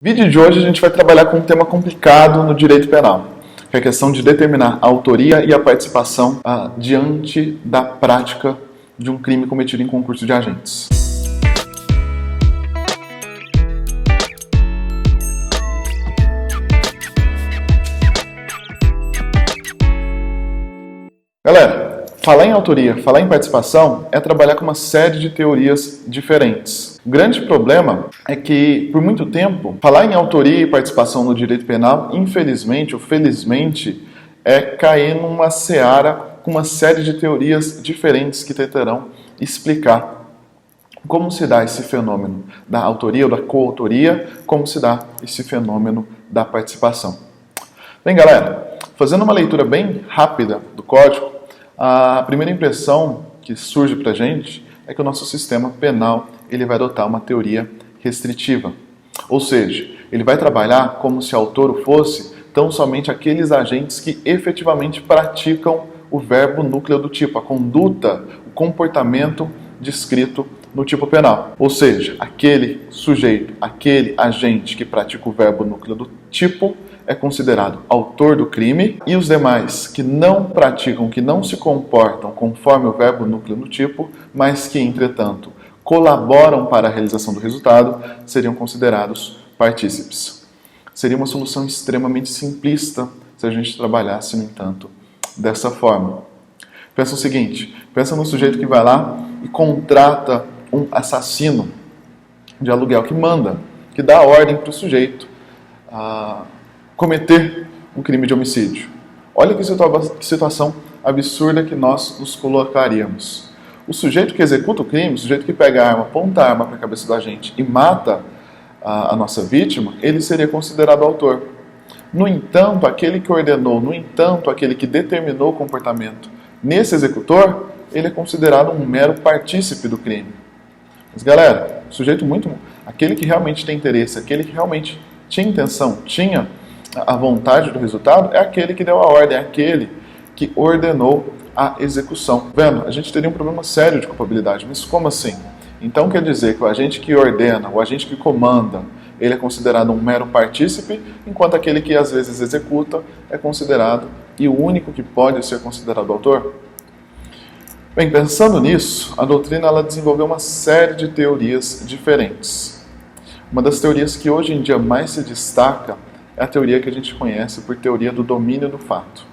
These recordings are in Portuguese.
No vídeo de hoje a gente vai trabalhar com um tema complicado no direito penal, que é a questão de determinar a autoria e a participação diante da prática de um crime cometido em concurso de agentes. Galera, falar em autoria, falar em participação é trabalhar com uma série de teorias diferentes. O grande problema é que, por muito tempo, falar em autoria e participação no direito penal, infelizmente ou felizmente, é cair numa seara com uma série de teorias diferentes que tentarão explicar como se dá esse fenômeno da autoria ou da coautoria, como se dá esse fenômeno da participação. Bem, galera, fazendo uma leitura bem rápida do código, a primeira impressão que surge para a gente é que o nosso sistema penal ele vai adotar uma teoria restritiva. Ou seja, ele vai trabalhar como se autor fosse tão somente aqueles agentes que efetivamente praticam o verbo núcleo do tipo, a conduta, o comportamento descrito no tipo penal. Ou seja, aquele sujeito, aquele agente que pratica o verbo núcleo do tipo é considerado autor do crime, e os demais que não praticam, que não se comportam conforme o verbo núcleo do tipo, mas que, entretanto, colaboram para a realização do resultado, seriam considerados partícipes. Seria uma solução extremamente simplista se a gente trabalhasse, no entanto, dessa forma. Pensa o seguinte, pensa no sujeito que vai lá e contrata um assassino de aluguel, que manda, que dá ordem para o sujeito cometer um crime de homicídio. Olha que situação absurda que nós nos colocaríamos. O sujeito que executa o crime, o sujeito que pega a arma, aponta a arma para a cabeça do agente e mata a nossa vítima, ele seria considerado autor. No entanto, aquele que ordenou, no entanto, aquele que determinou o comportamento nesse executor, ele é considerado um mero partícipe do crime. Mas galera, o sujeito aquele que realmente tem interesse, aquele que realmente tinha intenção, tinha a vontade do resultado, é aquele que deu a ordem, é aquele que ordenou a execução. Vendo? A gente teria um problema sério de culpabilidade, mas como assim? Então quer dizer que o agente que ordena, o agente que comanda, ele é considerado um mero partícipe, enquanto aquele que às vezes executa é considerado, e o único que pode ser considerado autor? Bem, pensando nisso, a doutrina ela desenvolveu uma série de teorias diferentes. Uma das teorias que hoje em dia mais se destaca é a teoria que a gente conhece por teoria do domínio do fato.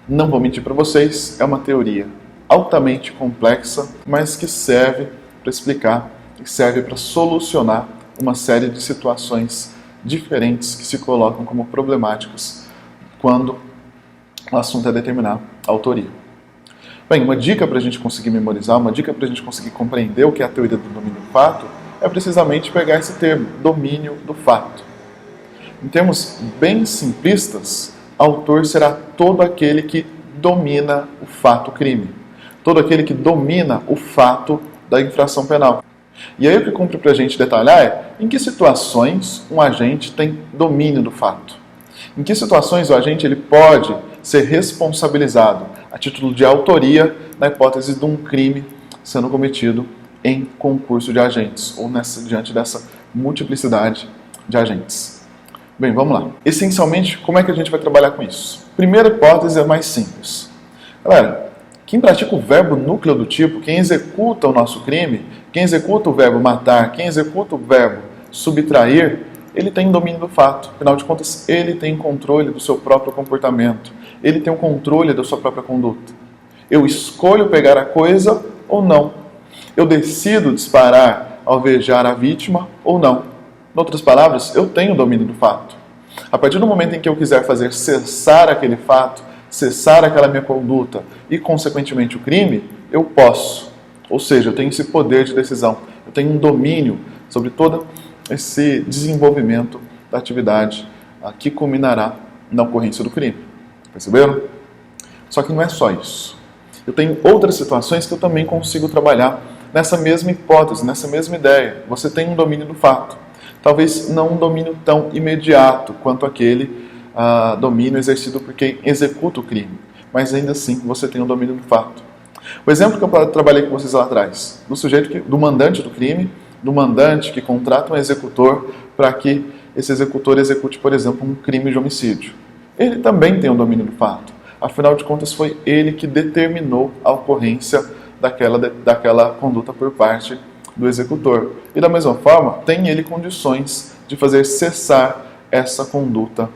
Não vou mentir para vocês, é uma teoria altamente complexa, mas que serve para explicar e serve para solucionar uma série de situações diferentes que se colocam como problemáticas quando o assunto é determinar a autoria. Bem, uma dica para a gente conseguir memorizar, uma dica para a gente conseguir compreender o que é a teoria do domínio do fato, é precisamente pegar esse termo, domínio do fato. Em termos bem simplistas, autor será todo aquele que domina o fato crime, todo aquele que domina o fato da infração penal. E aí o que cumpre para a gente detalhar é em que situações um agente tem domínio do fato. Em que situações o agente ele pode ser responsabilizado a título de autoria na hipótese de um crime sendo cometido em concurso de agentes, ou diante dessa multiplicidade de agentes. Bem, vamos lá. Essencialmente, como é que a gente vai trabalhar com isso? Primeira hipótese é mais simples. Galera, quem pratica o verbo núcleo do tipo, quem executa o nosso crime, quem executa o verbo matar, quem executa o verbo subtrair, ele tem domínio do fato. Afinal de contas, ele tem controle do seu próprio comportamento. Ele tem o controle da sua própria conduta. Eu escolho pegar a coisa ou não. Eu decido disparar, alvejar a vítima ou não. Em outras palavras, eu tenho domínio do fato. A partir do momento em que eu quiser fazer cessar aquele fato, cessar aquela minha conduta e, consequentemente, o crime, eu posso. Ou seja, eu tenho esse poder de decisão. Eu tenho um domínio sobre todo esse desenvolvimento da atividade que culminará na ocorrência do crime. Perceberam? Só que não é só isso. Eu tenho outras situações que eu também consigo trabalhar nessa mesma hipótese, nessa mesma ideia. Você tem um domínio do fato. Talvez não um domínio tão imediato quanto aquele domínio exercido por quem executa o crime. Mas ainda assim, você tem um domínio do fato. O exemplo que eu trabalhei com vocês lá atrás, do mandante do crime, do mandante que contrata um executor para que esse executor execute, por exemplo, um crime de homicídio. Ele também tem o domínio do fato. Afinal de contas, foi ele que determinou a ocorrência daquela conduta por parte do executor. E da mesma forma, tem ele condições de fazer cessar essa conduta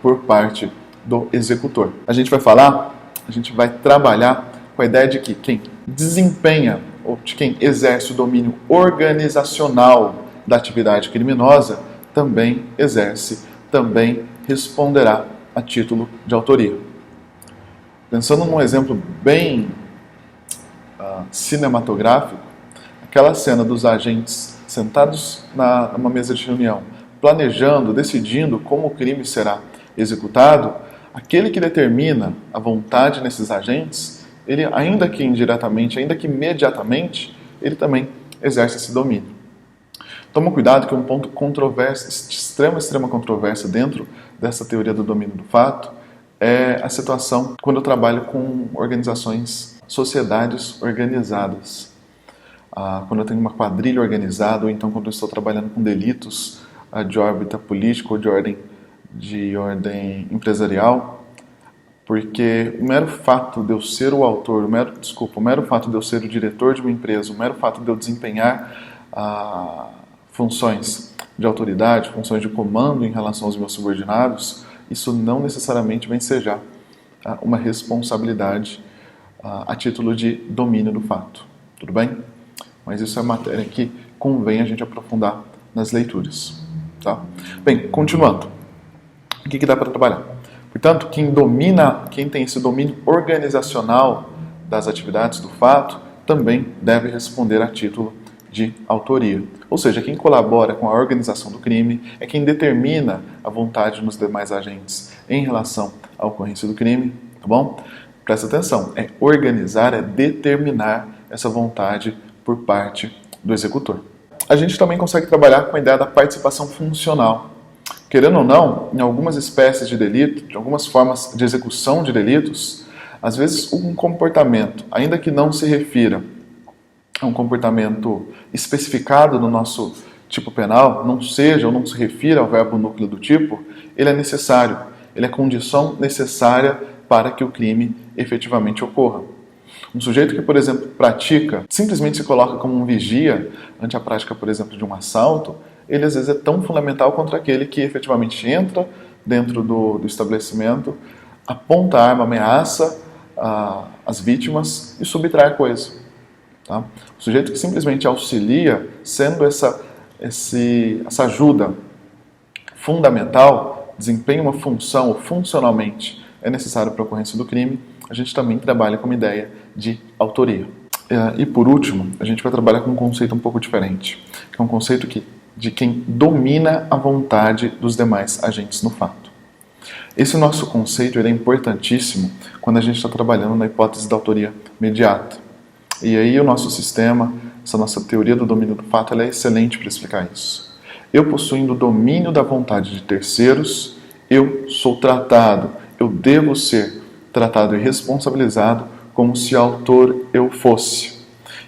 por parte do executor. A gente vai trabalhar com a ideia de que quem desempenha ou de quem exerce o domínio organizacional da atividade criminosa também responderá a título de autoria. Pensando num exemplo bem cinematográfico, aquela cena dos agentes sentados numa mesa de reunião, planejando, decidindo como o crime será executado, aquele que determina a vontade nesses agentes, ele, ainda que indiretamente, ainda que imediatamente, ele também exerce esse domínio. Toma cuidado que um ponto controverso, extrema controvérsia dentro dessa teoria do domínio do fato é a situação quando eu trabalho com organizações, sociedades organizadas. Quando eu tenho uma quadrilha organizada, ou então quando eu estou trabalhando com delitos de órbita política ou de ordem empresarial, porque o mero fato de eu ser o autor, o mero fato de eu ser o diretor de uma empresa, o mero fato de eu desempenhar funções de autoridade, funções de comando em relação aos meus subordinados, isso não necessariamente vai ensejar uma responsabilidade a título de domínio do fato. Tudo bem? Mas isso é matéria que convém a gente aprofundar nas leituras. Tá? Bem, continuando. O que dá para trabalhar? Portanto, quem tem esse domínio organizacional das atividades do fato, também deve responder a título de autoria. Ou seja, quem colabora com a organização do crime é quem determina a vontade nos demais agentes em relação à ocorrência do crime, tá bom? Presta atenção, é organizar, é determinar essa vontade por parte do executor. A gente também consegue trabalhar com a ideia da participação funcional. Querendo ou não, em algumas espécies de delito, de algumas formas de execução de delitos, às vezes um comportamento, ainda que não se refira a um comportamento especificado no nosso tipo penal, não seja ou não se refira ao verbo núcleo do tipo, ele é necessário, ele é condição necessária para que o crime efetivamente ocorra. Um sujeito que, por exemplo, simplesmente se coloca como um vigia ante a prática, por exemplo, de um assalto, ele às vezes é tão fundamental contra aquele que efetivamente entra dentro do estabelecimento, aponta a arma, ameaça as vítimas e subtrai a coisa. Tá? O sujeito que simplesmente auxilia, sendo essa ajuda fundamental, desempenha uma função, ou funcionalmente é necessário para a ocorrência do crime, a gente também trabalha com uma ideia de autoria. E por último, a gente vai trabalhar com um conceito um pouco diferente, que é um conceito de quem domina a vontade dos demais agentes no fato. Esse nosso conceito é importantíssimo quando a gente está trabalhando na hipótese da autoria imediata. E aí o nosso sistema, essa nossa teoria do domínio do fato, ela é excelente para explicar isso. Eu possuindo o domínio da vontade de terceiros, eu sou tratado, eu devo ser tratado e responsabilizado como se autor eu fosse.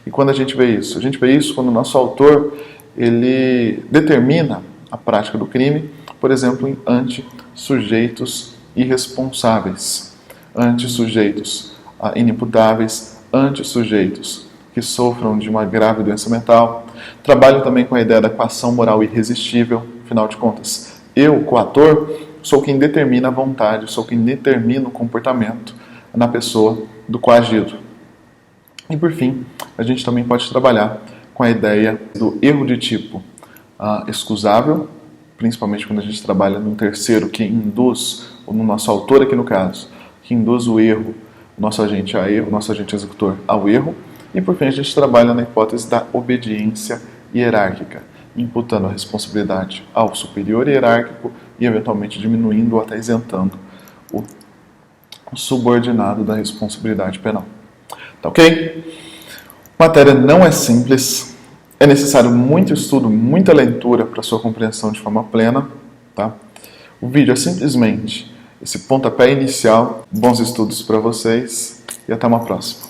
E quando a gente vê isso? A gente vê isso quando o nosso autor ele determina a prática do crime, por exemplo, ante sujeitos irresponsáveis, ante sujeitos inimputáveis, ante sujeitos que sofram de uma grave doença mental. Trabalho também com a ideia da coação moral irresistível, afinal de contas, eu, coator, sou quem determina a vontade, sou quem determina o comportamento na pessoa do coagido. E por fim, a gente também pode trabalhar com a ideia do erro de tipo excusável, principalmente quando a gente trabalha num terceiro que induz, ou no nosso autor aqui no caso, que induz o erro, o nosso agente executor ao erro. E por fim a gente trabalha na hipótese da obediência hierárquica, imputando a responsabilidade ao superior hierárquico e eventualmente diminuindo ou até isentando o subordinado da responsabilidade penal. Tá ok? A matéria não é simples, é necessário muito estudo, muita leitura para sua compreensão de forma plena. Tá? O vídeo é simplesmente esse pontapé inicial. Bons estudos para vocês e até uma próxima.